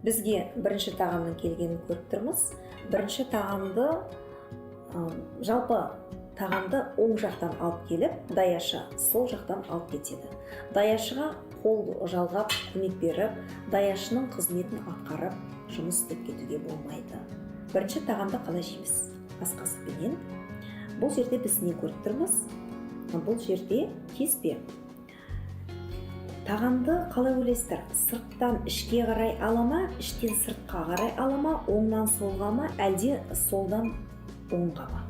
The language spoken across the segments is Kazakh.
Бізге бірінші тағамның келгенін көріп тұрмыз. Бірінші тағамды, жалпы тағамды оң жақтан алып келіп, даяшы сол жақтан алып кетеді. Даяшыға қол жалғап, көмек беріп, даяшының қызметін атқарып, жұмыс істеп кетуге болмайды. Бірінші тағамды қалай жейміз? Ас қасықпенен. Бұл жерде біз не көріп тұрмыз? Бұл жерде кеспе. Тағамды қалай ойлайсыздар? Сырттан ішке қарай ала ма, іштен сыртқа қарай ала ма, оңнан солға ма, әлде солдан оңға ма?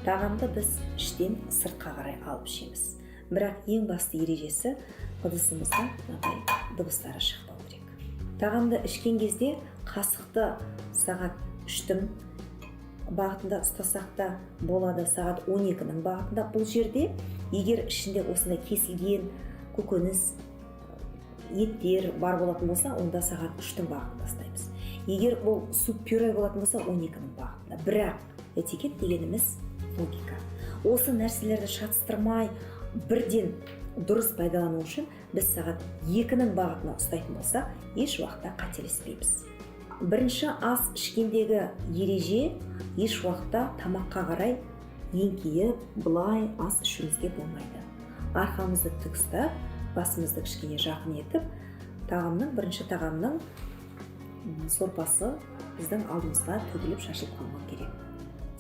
Тағамды біз іштен сыртқа қарай алып ішеміз. Бірақ ең басты ережесі ыдысымызда мынадай дыбыстары шықпау керек. Тағамды ішкен кезде қасықты сағат 3-тің бағытында ұстасақ та болады, сағат 12-нің бағытында. Бұл жерде егер ішінде осындай кесілген көкөніс, еттер бар болатын болса, онда сағат 3-тің бағытында ұстаймыз. Егер бұл суп пюре болатын болса, 12-нің бағытында. Бірақ этикет дегеніміз логика. Осы нәрселерді шатыстырмай, бірден дұрыс пайдалану үшін біз сағат 2-нің бағытына ұстайтын болса, еш уақытта қателеспейміз. Бірінші ас ішкендегі ереже еш уақытта тамаққа қарай еңкейіп, былай ас ішуімізге болмайды. Арқамызды тік ұстап, басымызды кішкене жақын етіп, бірінші тағамның сорпасы біздің алдымызға төгіліп шашылып қалмау керек.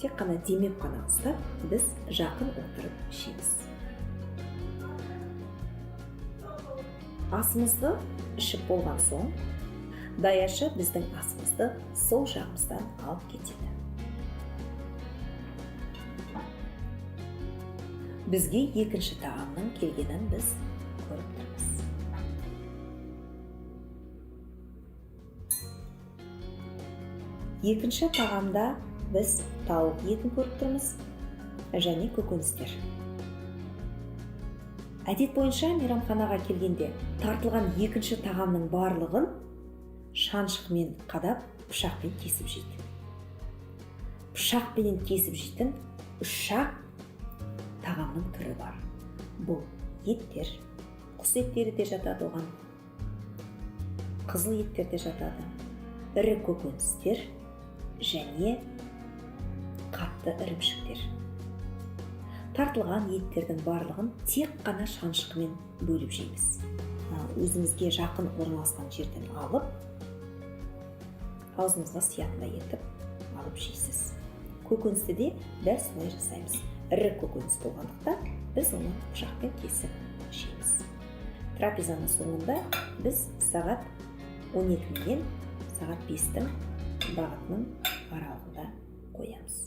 Тек қана демеп қана ұстап, біз жақын отырып ішеміз. Асымызды ішіп болған соң, даяшы біздің асымызды сол жағымыздан алып кетеді. Бізге екінші тағамның келгенін біз көріп тұрмыз. Екінші тағамда біз тауық етін көріп тұрмыз және көкөністер. Әдет бойынша мейрамханаға келгенде тартылған екінші тағамның барлығын шаншықмен қадап, пышақпен кесіп жейді. Пышақпен кесіп жейтін үш-ақ тағамның түрі бар. Бұл еттер, құс еттері де жатады оған, қызыл еттер де жатады, ірі көкөністер және қатты ірімшіктер. Тартылған еттердің барлығын тек қана шаншықмен бөліп жейміз. Өзіңізге жақын орналасқан жерден алып, аузыңызға сиятындай етіп алып жейсіз. Көкөністі де дәл солай жасаймыз. Ірі көкөніс болғандықтан біз оны пышақпен кесіп жейміз. Трапезаның соңында біз сағат 12-нен сағат 5-тің бағытының аралығында қоямыз.